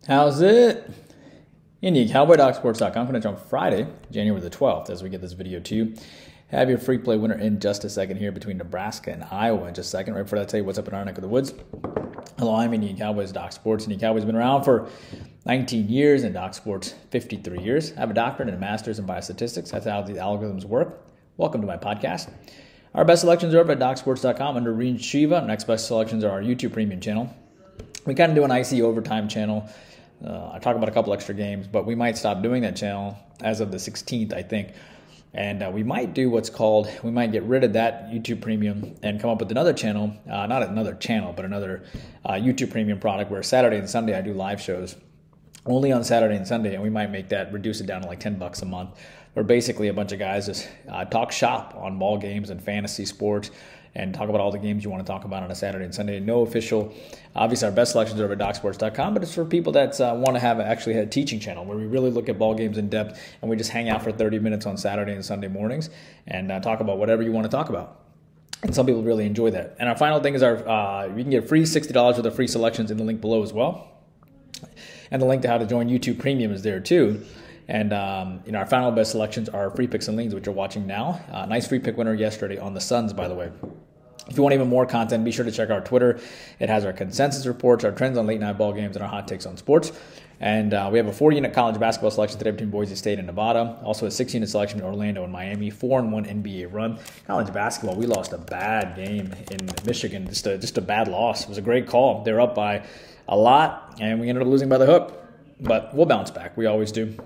How's it? Indy, Cowboy.sports.com. Finish on Friday, January the 12th, as we get this video to you. Have your free play winner in just a second here between Nebraska and Iowa in just a second. Right before that, I'll tell you what's up in our neck of the woods. Hello, I'm Indy Cowboys, Doc Sports. Indy Cowboys been around for 19 years and Doc Sports 53 years. I have a doctorate and a master's in Biostatistics. That's how the algorithms work. Welcome to my podcast. Our best selections are up at docsports.com under Reen Shiva. Our next best selections are our YouTube premium channel. We kind of do an IC overtime channel. I talk about a couple extra games, but we might stop doing that channel as of the 16th, I think. And we might do what's called, we might get rid of that YouTube premium and come up with another channel, not another channel, but another YouTube premium product where Saturday and Sunday I do live shows only on Saturday and Sunday, and we might make that, reduce it down to like $10 a month. Where basically a bunch of guys just talk shop on ball games and fantasy sports and talk about all the games you want to talk about on a Saturday and Sunday. No official, obviously our best selections are over at docsports.com, but it's for people that want to have actually a teaching channel where we really look at ball games in depth and we just hang out for 30 minutes on Saturday and Sunday mornings and talk about whatever you want to talk about. And some people really enjoy that. And our final thing is our you can get free $60 worth of free selections in the link below as well. And the link to how to join YouTube Premium is there too. And our final best selections are free picks and leans, which you're watching now. Nice free pick winner yesterday on the Suns, by the way. If you want even more content, be sure to check our Twitter. It has our consensus reports, our trends on late night ball games, and our hot takes on sports. And we have a 4-unit college basketball selection today between Boise State and Nevada. Also a 6-unit selection in Orlando and Miami. 4-1 NBA run. College basketball, we lost a bad game in Michigan. Just a bad loss. It was a great call. They were up by a lot, and we ended up losing by the hook. But we'll bounce back. We always do.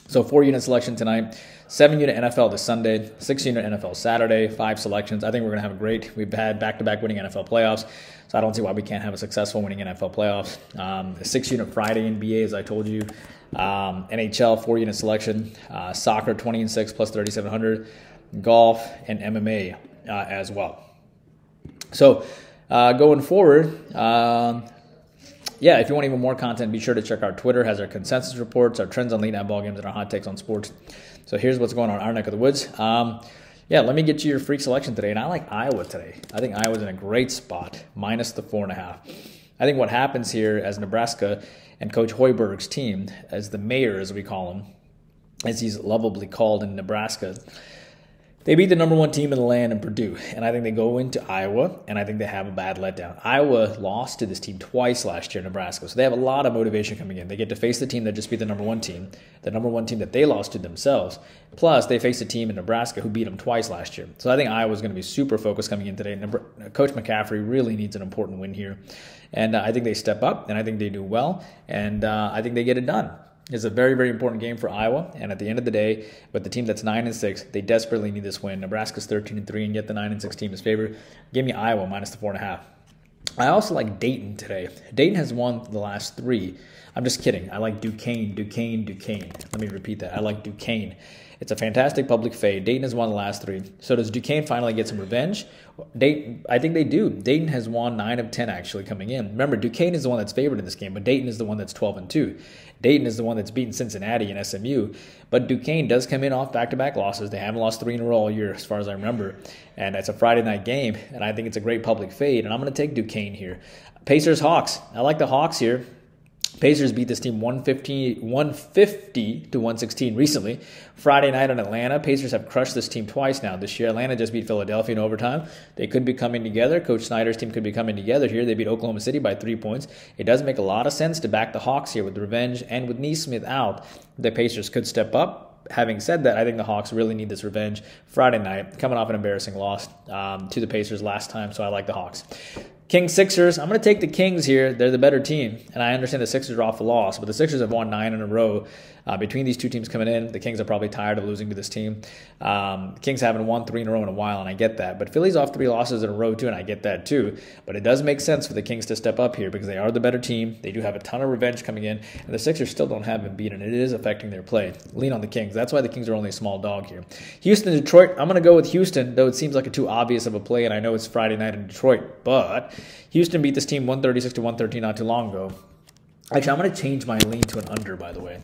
So 4-unit selection tonight, 7-unit NFL this Sunday, 6-unit NFL Saturday, 5 selections. I think we're going to have a great, we've had back-to-back winning NFL playoffs, so I don't see why we can't have a successful winning NFL playoffs. A 6-unit Friday NBA, as I told you, NHL 4-unit selection, soccer 20-6 plus 3,700, golf, and MMA as well. So going forward, if you want even more content, be sure to check our Twitter. It has our consensus reports, our trends on late night ball games, and our hot takes on sports. So here's what's going on in our neck of the woods. Let me get you your freak selection today. And I like Iowa today. I think Iowa's in a great spot, minus the 4.5. I think what happens here as Nebraska and Coach Hoiberg's team, as the mayor, as we call him, as he's lovably called in Nebraska, they beat the number 1 team in the land in Purdue, and I think they go into Iowa, and I think they have a bad letdown. Iowa lost to this team twice last year in Nebraska, so they have a lot of motivation coming in. They get to face the team that just beat the number 1 team, the number 1 team that they lost to themselves, plus they face a team in Nebraska who beat them twice last year. So I think Iowa's going to be super focused coming in today. Coach McCaffrey really needs an important win here, and I think they step up, and I think they do well, and I think they get it done. It's a very, very important game for Iowa, and at the end of the day, with the team that's 9-6, they desperately need this win. Nebraska's 13-3, and yet the 9-6 team is favored. Give me Iowa minus the 4.5. I also like Dayton today. Dayton has won the last 3. I'm just kidding. I like Duquesne. Let me repeat that. I like Duquesne. It's a fantastic public fade. Dayton has won the last 3. So does Duquesne finally get some revenge? Dayton, I think they do. Dayton has won 9 of 10 actually coming in. Remember, Duquesne is the one that's favored in this game, but Dayton is the one that's 12-2. Dayton is the one that's beaten Cincinnati and SMU. But Duquesne does come in off back-to-back losses. They haven't lost 3 in a row all year as far as I remember. And it's a Friday night game, and I think it's a great public fade. And I'm going to take Duquesne here. Pacers-Hawks. I like the Hawks here. Pacers beat this team 150 to 116 recently. Friday night in Atlanta. Pacers have crushed this team twice now this year. Atlanta just beat Philadelphia in overtime. They could be coming together. Coach Snyder's team could be coming together here. They beat Oklahoma City by 3 points. It does make a lot of sense to back the Hawks here with revenge, and with Neesmith out, the Pacers could step up. Having said that, I think the Hawks really need this revenge Friday night, coming off an embarrassing loss to the Pacers last time, so I like the Hawks. Kings-Sixers, I'm going to take the Kings here. They're the better team, and I understand the Sixers are off a loss, but the Sixers have won 9 in a row. Between these 2 teams coming in, the Kings are probably tired of losing to this team. The Kings haven't won 3 in a row in a while, and I get that. But Philly's off 3 losses in a row, too, and I get that, too. But it does make sense for the Kings to step up here because they are the better team. They do have a ton of revenge coming in, and the Sixers still don't have been beaten, and it is affecting their play. Lean on the Kings. That's why the Kings are only a small dog here. Houston-Detroit, I'm going to go with Houston, though it seems like too obvious of a play, and I know it's Friday night in Detroit. But Houston beat this team 136 to 113 not too long ago. Actually, I'm going to change my lean to an under, by the way.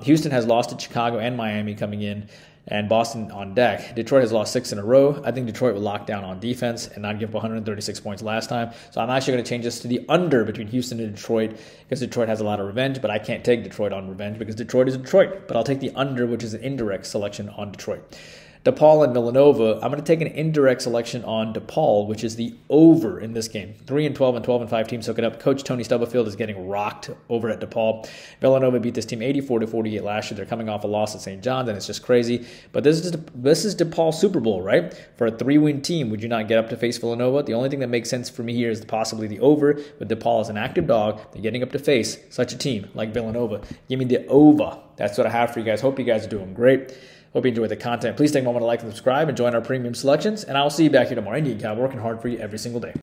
Houston has lost to Chicago and Miami coming in, and Boston on deck. Detroit has lost 6 in a row. I think Detroit will lock down on defense and not give up 136 points last time. So I'm actually going to change this to the under between Houston and Detroit because Detroit has a lot of revenge, but I can't take Detroit on revenge because Detroit is Detroit. But I'll take the under, which is an indirect selection on Detroit. DePaul and Villanova, I'm going to take an indirect selection on DePaul, which is the over in this game. 3-12 and 12-5 teams hook it up. Coach Tony Stubblefield is getting rocked over at DePaul. Villanova beat this team 84-48 last year. They're coming off a loss at St. John's, and it's just crazy. But this is DePaul's Super Bowl, right? For a 3-win team, would you not get up to face Villanova? The only thing that makes sense for me here is possibly the over, with DePaul as an active dog. They're getting up to face such a team like Villanova. Give me the over. That's what I have for you guys. Hope you guys are doing great. Hope you enjoyed the content. Please take a moment to like and subscribe and join our premium selections. And I'll see you back here tomorrow. Indeed, Cowboy, working hard for you every single day.